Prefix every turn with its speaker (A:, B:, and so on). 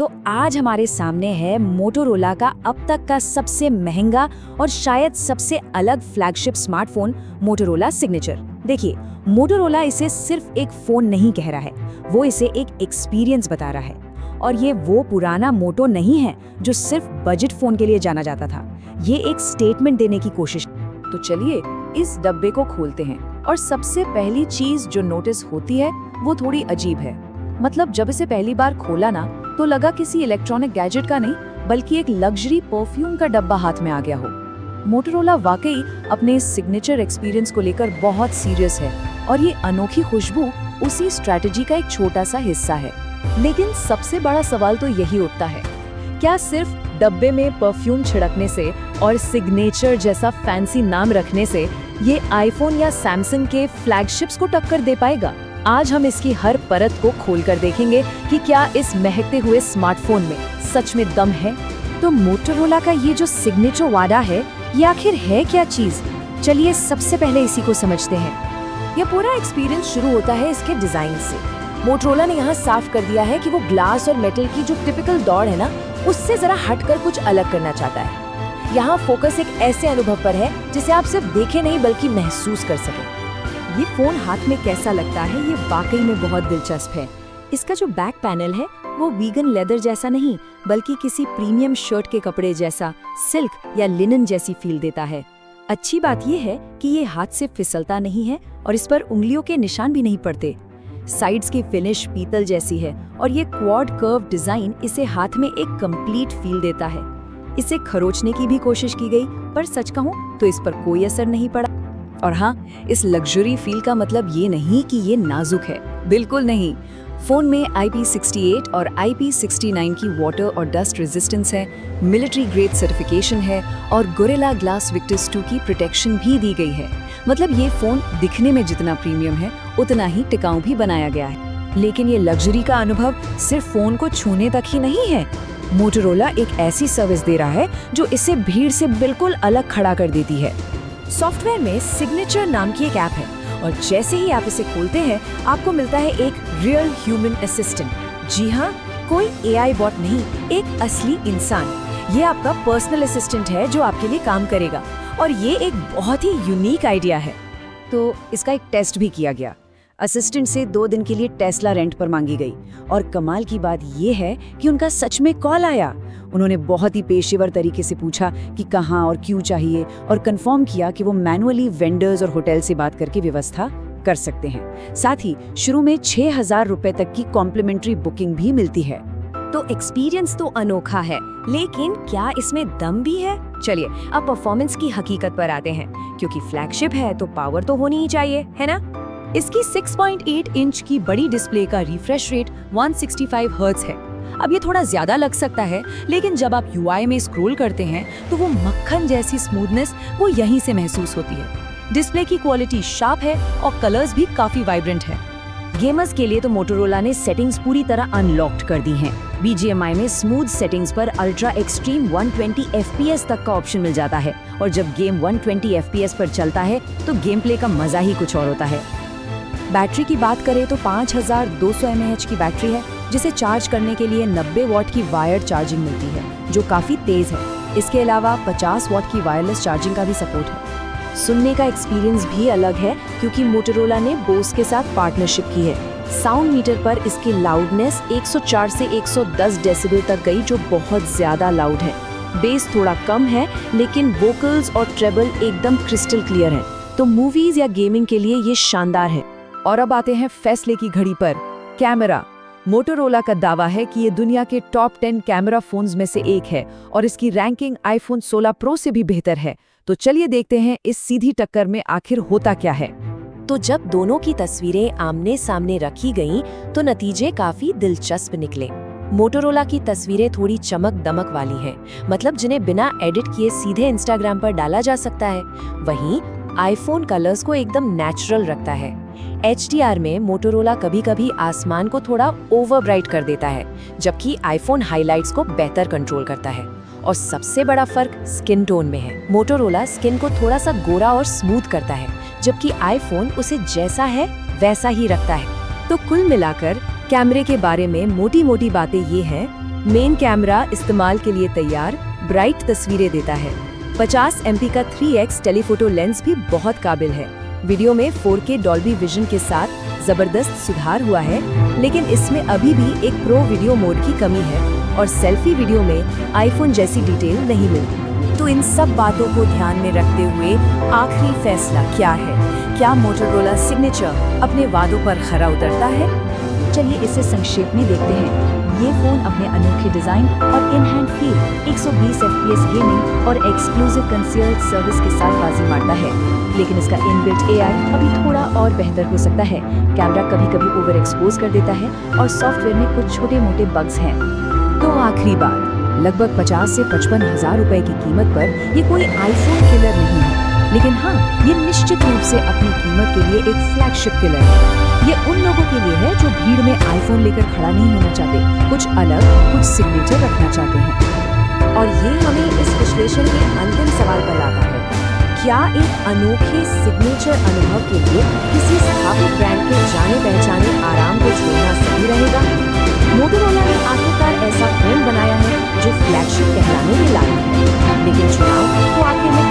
A: तो आज हमारे सामने है मोटोरोला का अब तक का सबसे महंगा और शायद सबसे अलग फ्लैगशिप स्मार्टफोन मोटोरोला सिग्नेचर। देखिए, मोटोरोला इसे सिर्फ एक फोन नहीं कह रहा है, वो इसे एक एक्सपीरियंस बता रहा है। और ये वो पुराना मोटो नहीं है जो सिर्फ बजट फोन के लिए जाना जाता था। ये एक स्टेटमेंट देने की कोशिश। तो चलिए इस डब्बे को खोलते हैं और सबसे पहली चीज जो नोटिस होती है वो थोड़ी अजीब है। मतलब जब इसे पहली बार खोला ना तो लगा किसी इलेक्ट्रॉनिक गैजेट का नहीं बल्कि एक लग्जरी परफ्यूम का डब्बा हाथ में आ गया हो। मोटोरोला वाकई अपने इस सिग्नेचर एक्सपीरियंस को लेकर बहुत सीरियस है और ये अनोखी खुशबू उसी स्ट्रैटेजी का एक छोटा सा हिस्सा है। लेकिन सबसे बड़ा सवाल तो यही उठता है, क्या सिर्फ डब्बे में परफ्यूम छिड़कने से और सिग्नेचर जैसा फैंसी नाम रखने से ये आईफोन या सैमसंग के फ्लैगशिप्स को टक्कर दे पाएगा? आज हम इसकी हर परत को खोलकर देखेंगे कि क्या इस महकते हुए स्मार्टफोन में सच में दम है। तो मोटोरोला का ये जो सिग्नेचर वादा है, ये आखिर है क्या चीज? चलिए सबसे पहले इसी को समझते हैं। यह पूरा एक्सपीरियंस शुरू होता है इसके डिजाइन से। मोटोरोला ने यहाँ साफ कर दिया है कि वो ग्लास और मेटल की जो टिपिकल दौड़ है ना, उससे जरा हटकर कुछ अलग करना चाहता है। यहाँ फोकस एक ऐसे अनुभव पर है जिसे आप सिर्फ देखे नहीं बल्कि महसूस कर सके। ये फोन हाथ में कैसा लगता है, ये वाकई में बहुत दिलचस्प है। इसका जो बैक पैनल है वो वीगन लेदर जैसा नहीं बल्कि किसी प्रीमियम शर्ट के कपड़े जैसा, सिल्क या लिनन जैसी फील देता है। अच्छी बात ये है कि ये हाथ से फिसलता नहीं है और इस पर उंगलियों के निशान भी नहीं पड़ते। साइड्स की फिनिश पीतल जैसी है और ये क्वाड कर्व डिजाइन इसे हाथ में एक कंप्लीट फील देता है। इसे खरोचने की भी कोशिश की गई पर सच कहूं तो इस पर कोई असर नहीं पड़ा। और हाँ, इस लग्जरी फील का मतलब ये नहीं कि ये नाजुक है, बिल्कुल नहीं। फोन में IP68 और IP69 की वाटर और डस्ट रेजिस्टेंस है, मिलिट्री ग्रेड सर्टिफिकेशन है और गोरिल्ला ग्लास विक्टस 2 की प्रोटेक्शन भी दी गई है। मतलब ये फोन दिखने में जितना प्रीमियम है उतना ही टिकाऊ भी बनाया गया है। लेकिन ये लग्जरी का अनुभव सिर्फ फोन को छूने तक ही नहीं है। मोटोरोला एक ऐसी सर्विस दे रहा है जो इसे भीड़ से बिल्कुल अलग खड़ा कर देती है। सॉफ्टवेयर में सिग्नेचर नाम की एक ऐप है और जैसे ही आप इसे खोलते हैं आपको मिलता है एक रियल ह्यूमन असिस्टेंट। जी हाँ, कोई AI बॉट नहीं, एक असली इंसान। ये आपका पर्सनल असिस्टेंट है जो आपके लिए काम करेगा और ये एक बहुत ही यूनिक आइडिया है। तो इसका एक टेस्ट भी किया गया। असिस्टेंट से 2 दिन के लिए टेस्ला रेंट पर मांगी गई और कमाल की बात ये है कि उनका सच में कॉल आया। उन्होंने बहुत ही पेशेवर तरीके से पूछा कि कहाँ और क्यों चाहिए और कंफर्म किया कि वो मैनुअली वेंडर्स और होटल से बात करके व्यवस्था कर सकते हैं। साथ ही शुरू में 6,000 रुपए तक की कॉम्प्लीमेंट्री बुकिंग भी मिलती है। तो एक्सपीरियंस तो अनोखा है, लेकिन क्या इसमें दम भी है? चलिए अब परफॉर्मेंस की हकीकत पर आते हैं, क्योंकि फ्लैगशिप है तो पावर तो होनी ही चाहिए, है ना? इसकी 6.8 इंच की बड़ी डिस्प्ले का रिफ्रेश रेट 165 हर्ट्ज है। अब ये थोड़ा ज्यादा लग सकता है, लेकिन जब आप UI में स्क्रॉल करते हैं तो वो मक्खन जैसी स्मूथनेस वो यहीं से महसूस होती है। डिस्प्ले की क्वालिटी शार्प है और कलर्स भी काफी वाइब्रेंट है। गेमर्स के लिए तो मोटोरोला ने सेटिंग्स पूरी तरह अनलॉक्ड कर दी हैं। BGMI में स्मूथ सेटिंग्स पर अल्ट्रा एक्सट्रीम 120 FPS तक का ऑप्शन मिल जाता है और जब गेम 120 FPS पर चलता है तो गेम प्ले का मजा ही कुछ और होता है। बैटरी की बात करें तो 5200 mAh की बैटरी है, जिसे चार्ज करने के लिए 90 वॉट की वायर्ड चार्जिंग मिलती है, जो काफी तेज है। इसके अलावा 50 वॉट की वायरलेस चार्जिंग का भी सपोर्ट है। सुनने का एक्सपीरियंस भी अलग है क्योंकि मोटोरोला ने बोस के साथ पार्टनरशिप की है। साउंड मीटर पर इसकी लाउडनेस 104 से 110 डेसिबल तक गई, जो बहुत ज्यादा लाउड है। बेस थोड़ा कम है लेकिन वोकल्स और ट्रेबल एकदम क्रिस्टल क्लियर है, तो मूवीज या गेमिंग के लिए ये शानदार है। और अब आते हैं फैसले की घड़ी पर। कैमरा। मोटोरोला का दावा है कि ये दुनिया के टॉप 10 कैमरा फोन्स में से एक है और इसकी रैंकिंग आईफोन 16 प्रो से भी बेहतर है। तो चलिए देखते हैं इस सीधी टक्कर में आखिर होता क्या है। तो जब दोनों की तस्वीरें आमने सामने रखी गईं, तो नतीजे काफी दिलचस्प निकले। मोटोरोला की तस्वीरें थोड़ी चमक दमक वाली हैं, मतलब जिन्हें बिना एडिट किए सीधे इंस्टाग्राम पर डाला जा सकता है। वहीं आईफोन कलर्स को एकदम नेचुरल रखता है। HDR में मोटोरोला कभी-कभी आसमान को थोड़ा ओवर ब्राइट कर देता है, जबकि आईफोन हाइलाइट्स को बेहतर कंट्रोल करता है। और सबसे बड़ा फर्क स्किन टोन में है। मोटोरोला स्किन को थोड़ा सा गोरा और स्मूथ करता है, जबकि आईफोन उसे जैसा है वैसा ही रखता है। तो कुल मिलाकर कैमरे के बारे में मोटी-मोटी बातें ये हैं मेन कैमरा इस्तेमाल के लिए तैयार, ब्राइट तस्वीरें देता है। 50 MP का 3x टेलीफोटो लेंस भी बहुत काबिल है। वीडियो में 4K डॉल्बी विजन के साथ जबरदस्त सुधार हुआ है, लेकिन इसमें अभी भी एक प्रो वीडियो मोड की कमी है और सेल्फी वीडियो में आईफोन जैसी डिटेल नहीं मिलती। तो इन सब बातों को ध्यान में रखते हुए आखिरी फैसला क्या है? क्या मोटोरोला सिग्नेचर अपने वादों पर खरा उतरता है? चलिए इसे संक्षेप में देखते हैं। ये फोन अपने अनोखे डिजाइन और in hand feel, 120 FPS gaming और एक्सक्लूसिव कंसील्ड सर्विस के साथ बाजी मारता है, लेकिन इसका इनबिल्ट AI अभी थोड़ा और बेहतर हो सकता है। कैमरा कभी-कभी ओवर एक्सपोज कर देता है और सॉफ्टवेयर में कुछ छोटे-मोटे बग्स हैं। तो आखिरी बात, लगभग 50 से 55 हजार रुपए की कीमत पर ये कोई आईफोन किलर नहीं है, लेकिन हाँ, ये निश्चित रूप से अपनी कीमत के लिए एक फ्लैगशिप किलर है। ये उन लोगों के लिए है जो भीड़ में आईफोन लेकर खड़ा नहीं होना चाहते, कुछ अलग, कुछ सिग्नेचर रखना चाहते हैं। और ये हमें इस विश्लेषण के अंतिम सवाल पर लाता है, क्या एक अनोखे सिग्नेचर अनुभव के लिए किसी स्थापित ब्रांड के जाने पहचाने आराम को छोड़ना सही रहेगा? मोटोरोला ने आखिरकार ऐसा फोन बनाया है जो फ्लैगशिप कहलाने में लायक है, लेकिन चुनाव तो आखिर में